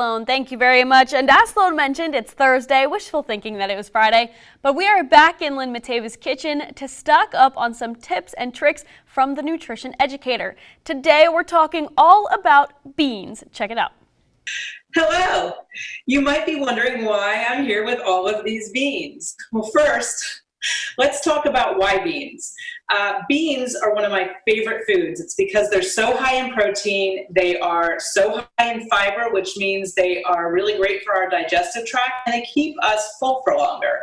Sloan, thank you very much. And as Sloan mentioned, it's Thursday, wishful thinking that it was Friday, but we are back in Lynn Matava's kitchen to stock up on some tips and tricks from the nutrition educator. Today we're talking all about beans. Check it out. Hello. You might be wondering why I'm here with all of these beans. Well, first, let's talk about why beans. Beans are one of my favorite foods. It's because they're so high in protein, they are so high in fiber, which means they are really great for our digestive tract, and they keep us full for longer.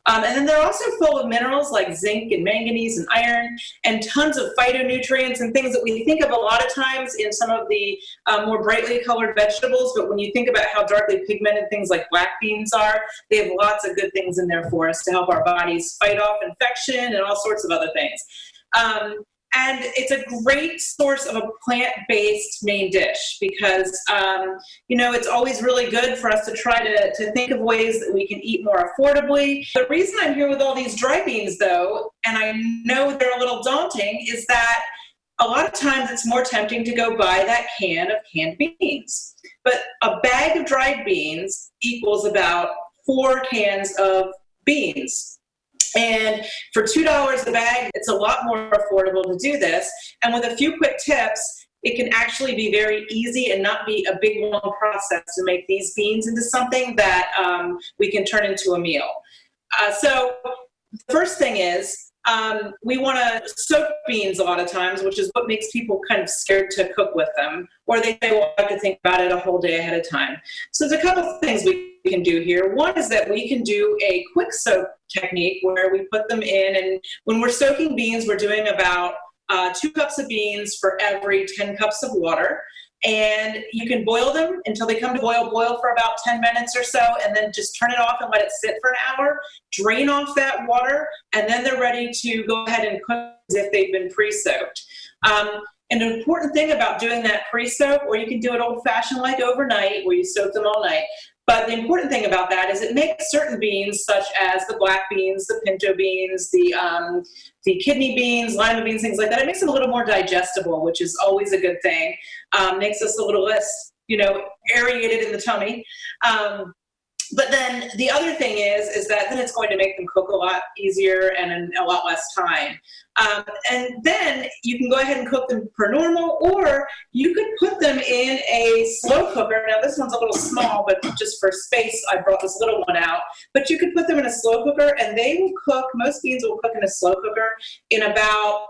And then they're also full of minerals like zinc and manganese and iron, and tons of phytonutrients and things that we think of a lot of times in some of the more brightly colored vegetables. But when you think about how darkly pigmented things like black beans are, they have lots of good things in there for us to help our bodies fight off infection and all sorts of other things. And it's a great source of a plant-based main dish because, it's always really good for us to try to think of ways that we can eat more affordably. The reason I'm here with all these dry beans, though, and I know they're a little daunting, is that a lot of times it's more tempting to go buy that can of canned beans. But a bag of dried beans equals about 4 cans of beans. And for $2 a bag, it's a lot more affordable to do this. And with a few quick tips, it can actually be very easy and not be a big, long process to make these beans into something that we can turn into a meal. So the first thing is, we want to soak beans a lot of times, which is what makes people kind of scared to cook with them. Or they say, well, I have to think about it a whole day ahead of time. So there's a couple of things we can do here. One is that we can do a quick soak technique where we put them in, and when we're soaking beans, we're doing about 2 cups of beans for every 10 cups of water. And you can boil them until they come to boil for about 10 minutes or so, and then just turn it off and let it sit for an hour, drain off that water, and then they're ready to go ahead and cook as if they've been pre-soaked. And an important thing about doing that pre-soak, or you can do it old-fashioned like overnight where you soak them all night, but the important thing about that is it makes certain beans, such as the black beans, the pinto beans, the kidney beans, lima beans, things like that, it makes them a little more digestible, which is always a good thing. Makes us a little less, aerated in the tummy. But then the other thing is that then it's going to make them cook a lot easier and in a lot less time. And then you can go ahead and cook them per normal, or you could put them in a slow cooker. Now this one's a little small, but just for space, I brought this little one out. But you could put them in a slow cooker and they will cook, most beans will cook in a slow cooker in about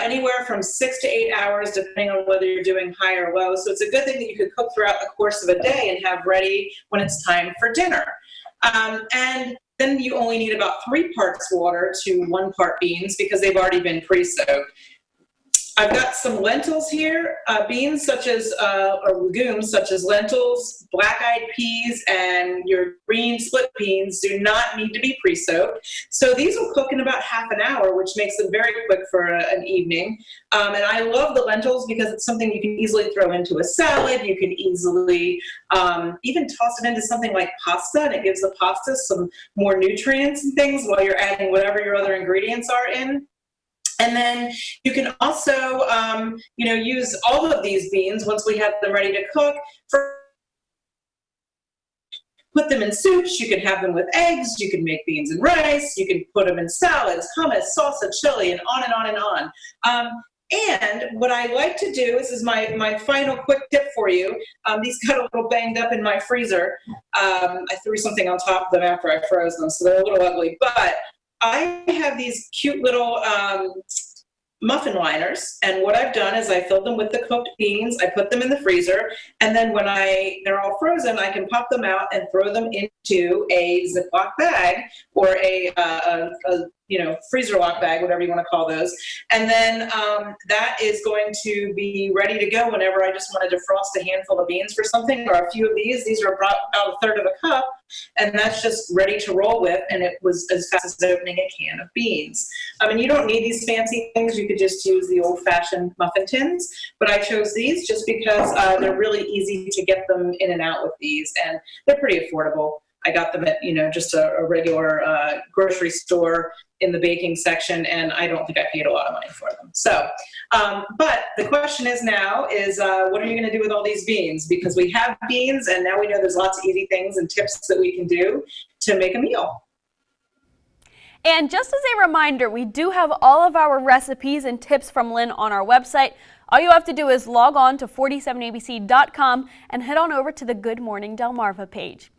anywhere from 6 to 8 hours, depending on whether you're doing high or low. So it's a good thing that you could cook throughout the course of a day and have ready when it's time for dinner. And then you only need about 3 parts water to 1 part beans because they've already been pre-soaked. I've got some lentils here, beans such as, or legumes such as lentils, black-eyed peas, and your green split beans do not need to be pre-soaked. So these will cook in about half an hour, which makes them very quick for an evening. And I love the lentils because it's something you can easily throw into a salad. You can easily even toss it into something like pasta, and it gives the pasta some more nutrients and things while you're adding whatever your other ingredients are in. And then you can also, use all of these beans once we have them ready to cook. Put them in soups. You can have them with eggs. You can make beans and rice. You can put them in salads, hummus, salsa, chili, and on and on and on. And what I like to do, this is my final quick tip for you. These got a little banged up in my freezer. I threw something on top of them after I froze them, so they're a little ugly. But I have these cute little muffin liners, and what I've done is I filled them with the cooked beans. I put them in the freezer, and then when they're all frozen, I can pop them out and throw them into a Ziploc bag or a freezer lock bag, whatever you want to call those. And then that is going to be ready to go whenever I just want to defrost a handful of beans for something, or a few of these. These are about a third of a cup, and that's just ready to roll with, and it was as fast as opening a can of beans. I mean, you don't need these fancy things. You could just use the old-fashioned muffin tins, but I chose these just because they're really easy to get them in and out with these, and they're pretty affordable. I got them at, just a regular grocery store in the baking section, and I don't think I paid a lot of money for them. So, but the question is now is what are you going to do with all these beans? Because we have beans, and now we know there's lots of easy things and tips that we can do to make a meal. And just as a reminder, we do have all of our recipes and tips from Lynn on our website. All you have to do is log on to 47abc.com and head on over to the Good Morning Delmarva page.